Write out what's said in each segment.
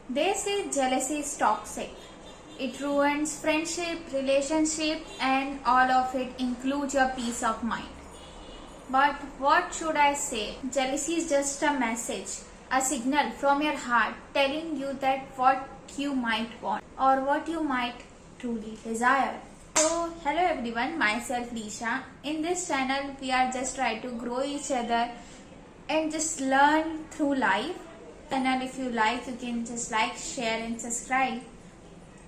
They say jealousy is toxic. It ruins friendship, relationship, and all of it includes your peace of mind. But what should I say? Jealousy is just a message, a signal from your heart telling you that what you might want or what you might truly desire. So, hello everyone, myself Disha. In this channel, we are just trying to grow each other and just learn through life. And if you like, you can just like, share, and subscribe.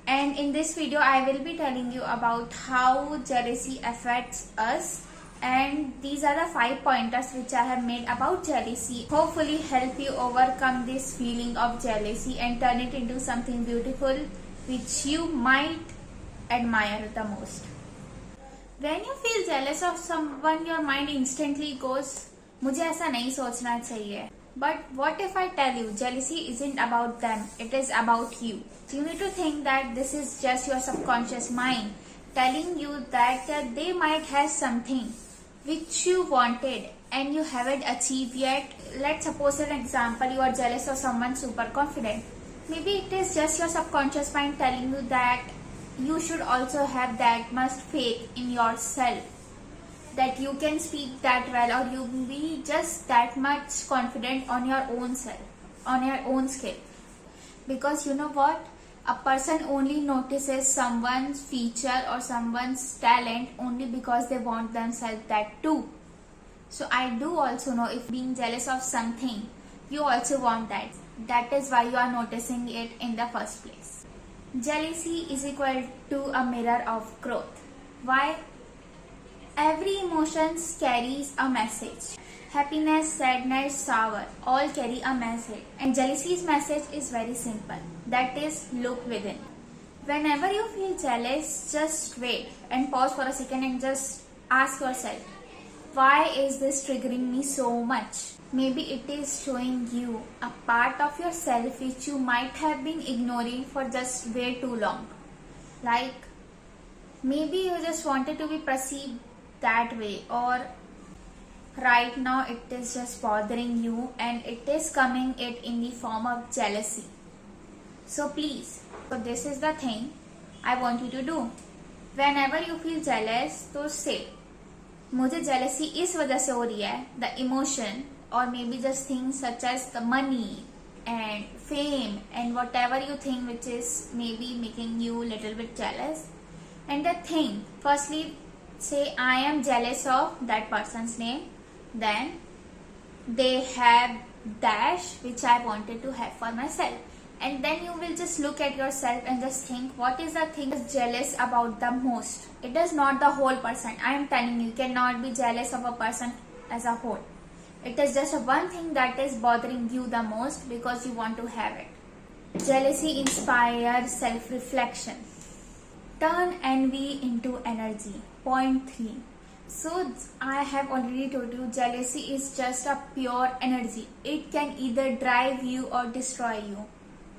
And in this video, I will be telling you about how jealousy affects us. And these are the 5 pointers which I have made about jealousy. Hopefully help you overcome this feeling of jealousy and turn it into something beautiful which you might admire the most. When you feel jealous of someone, your mind instantly goes, मुझे ऐसा नहीं सोचना चाहिए. But what if I tell you jealousy isn't about them, it is about you. So you need to think that this is just your subconscious mind telling you that they might have something which you wanted and you haven't achieved yet. Let's suppose an example, you are jealous of someone super confident. Maybe it is just your subconscious mind telling you that you should also have that much faith in yourself, that you can speak that well, or you be just that much confident on your own self, on your own skill. Because you know what? A person only notices someone's feature or someone's talent only because they want themselves that too. So I do also know if being jealous of something, you also want that. That is why you are noticing it in the first place. Jealousy is equal to a mirror of growth. Why? Every emotion carries a message. Happiness, sadness, sour all carry a message. And jealousy's message is very simple. That is, look within. Whenever you feel jealous, just wait and pause for a second and just ask yourself, why is this triggering me so much? Maybe it is showing you a part of yourself which you might have been ignoring for just way too long. Like, maybe you just wanted to be perceived that way, or right now it is just bothering you and it is coming it in the form of jealousy. So please, so this is the thing I want you to do. Whenever you feel jealous, तो say, मुझे jealousy इस वजह से हो रही है, the emotion, or maybe just things such as the money and fame and whatever you think which is maybe making you a little bit jealous. And the thing, firstly, say I am jealous of that person's name, then they have dash which I wanted to have for myself, and then you will just look at yourself and just think what is the thing jealous about the most. It is not the whole person. I am telling you, cannot be jealous of a person as a whole. It is just one thing that is bothering you the most because you want to have it. Jealousy inspires self-reflection. Turn envy into energy. Point 3. So I have already told you, jealousy is just a pure energy. It can either drive you or destroy you.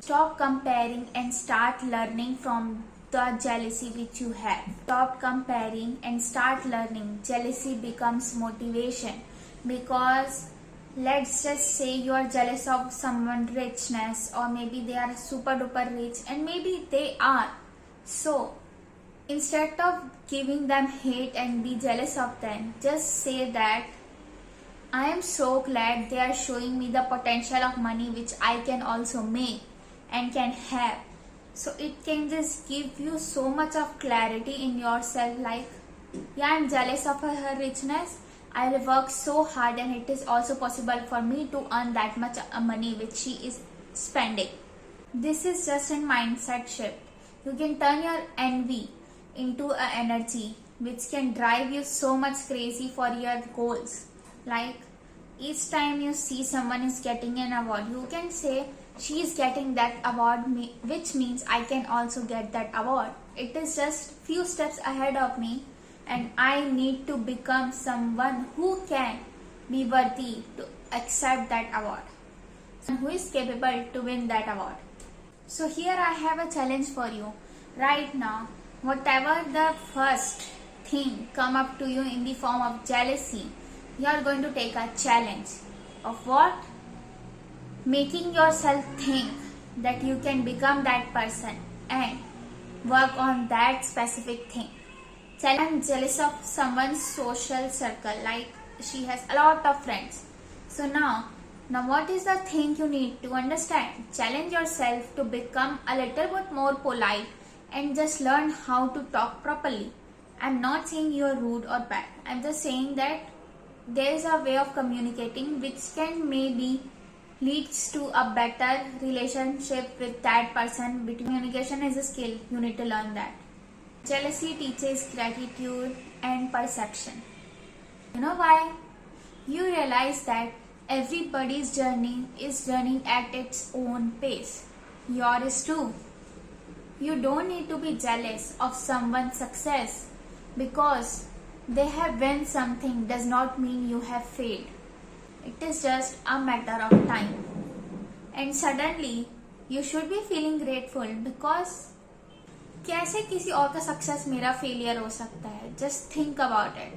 Stop comparing and start learning from the jealousy which you have. Stop comparing and start learning. Jealousy becomes motivation, because let's just say you are jealous of someone's richness, or maybe they are super duper rich, and maybe they are. So instead of giving them hate and be jealous of them, just say that I am so glad they are showing me the potential of money which I can also make and can have. So it can just give you so much of clarity in yourself, like, yeah, I am jealous of her richness. I will work so hard and it is also possible for me to earn that much money which she is spending. This is just a mindset shift. You can turn your envy into an energy which can drive you so much crazy for your goals. Like, each time you see someone is getting an award, you can say, she is getting that award, which means I can also get that award. It is just few steps ahead of me and I need to become someone who can be worthy to accept that award, and who is capable to win that award. So here I have a challenge for you. Right now, whatever the first thing come up to you in the form of jealousy, you are going to take a challenge of what? Making yourself think that you can become that person and work on that specific thing. I'm jealous of someone's social circle, like she has a lot of friends. So now what is the thing you need to understand? Challenge yourself to become a little bit more polite and just learn how to talk properly. I'm not saying you're rude or bad. I'm just saying that there is a way of communicating which can maybe leads to a better relationship with that person. Communication is a skill. You need to learn that. Jealousy teaches gratitude and perception. You know why? You realize that everybody's journey is running at its own pace. Yours too. You don't need to be jealous of someone's success because they have won something does not mean you have failed. It is just a matter of time. And suddenly you should be feeling grateful because कैसे किसी और का success मेरा failure हो सकता है? Just think about it.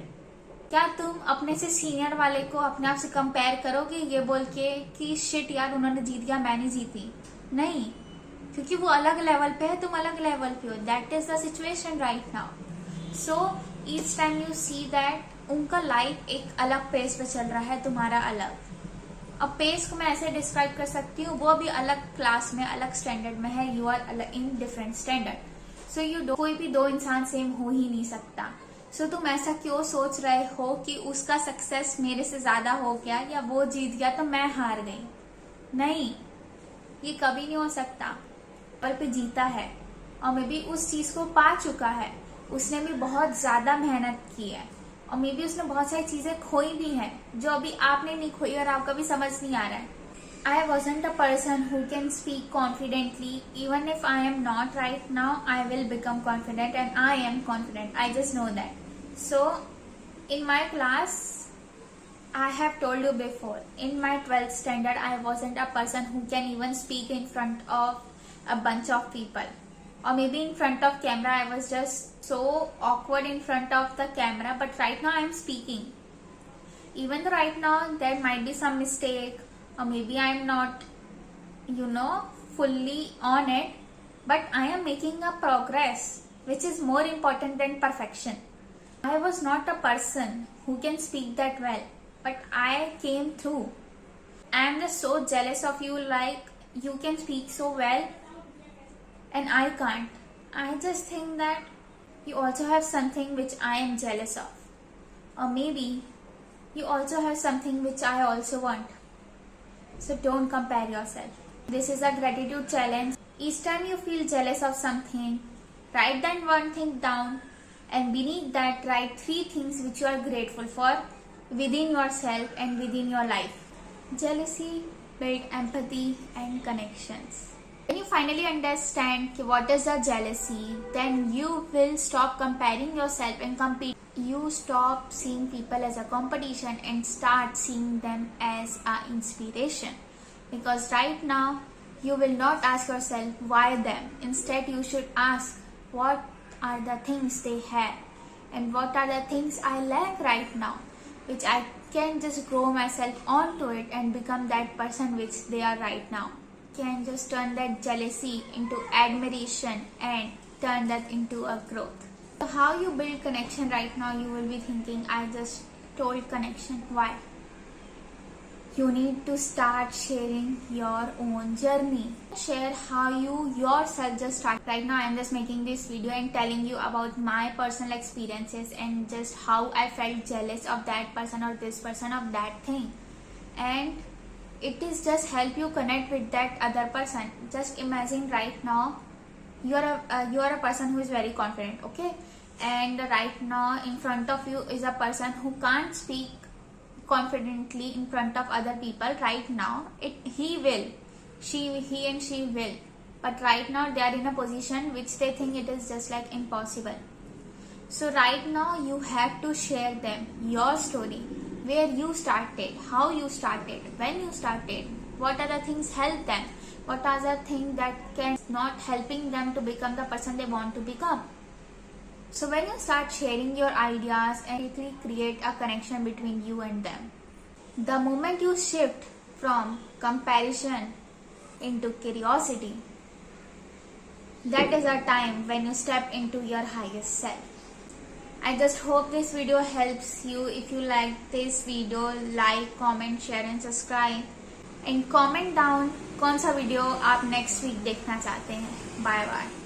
क्या तुम अपने से सीनियर वाले को अपने आप से कंपेयर करोगे ये बोल के कि शिट यार उन्होंने जीत गया मैं नहीं जीती? नहीं, क्योंकि वो अलग लेवल पे है, तुम अलग लेवल पे हो. That is the situation right now. So each time you see that उनका लाइफ एक अलग पेस पे चल रहा है, तुम्हारा अलग. अब पेस को मैं ऐसे डिस्क्राइब कर सकती हूँ, वो भी अलग क्लास में अलग स्टैंडर्ड में है, you are in different standard. So कोई भी दो इंसान सेम हो ही नहीं सकता. सो तुम ऐसा क्यों सोच रहे हो कि उसका सक्सेस मेरे से ज्यादा हो गया या वो जीत गया तो मैं हार गई? नहीं, ये कभी नहीं हो सकता. पर पे जीता है और मे बी उस चीज को पा चुका है, उसने भी बहुत ज्यादा मेहनत की है और मे बी उसने बहुत सारी चीजें खोई भी हैं जो अभी आपने नहीं खोई और आपका भी समझ नहीं आ रहा है. I wasn't a person who can speak confidently. Even if I am not right now, I will become confident and I am confident. I just know that. So, in my class, I have told you before, in my 12th standard, I wasn't a person who can even speak in front of a bunch of people. Or maybe in front of camera, I was just so awkward in front of the camera. But right now, I am speaking. Even though right now, there might be some mistake. Or maybe I am not, fully on it, but I am making a progress, which is more important than perfection. I was not a person who can speak that well, but I came through. I am just so jealous of you, like you can speak so well and I can't. I just think that you also have something which I am jealous of. Or maybe you also have something which I also want. So don't compare yourself. This is a gratitude challenge. Each time you feel jealous of something, write that one thing down and beneath that write 3 things which you are grateful for within yourself and within your life. Jealousy builds empathy and connections. When you finally understand what is the jealousy, then you will stop comparing yourself and compete. You stop seeing people as a competition and start seeing them as an inspiration. Because right now, you will not ask yourself why them. Instead, you should ask what are the things they have and what are the things I lack right now, which I can just grow myself onto it and become that person which they are right now. Can just turn that jealousy into admiration and turn that into a growth. So how you build connection right now, you will be thinking, I just told connection. Why? You need to start sharing your own journey. Share how you yourself just start. Right now I am just making this video and telling you about my personal experiences and just how I felt jealous of that person or this person of that thing. And it is just help you connect with that other person. Just imagine right now you are a person who is very confident, okay? And right now in front of you is a person who can't speak confidently in front of other people. Right now he and she will, but right now they are in a position which they think it is just like impossible. So right now you have to share them your story, where you started, how you started, when you started, what are the things help them, what are the things that can not helping them to become the person they want to become. So when you start sharing your ideas and it create a connection between you and them. The moment you shift from comparison into curiosity. That is a time when you step into your highest self. I just hope this video helps you. If you like this video, like, comment, share and subscribe. And comment down कौन सा video आप next week देखना चाहते हैं. Bye bye.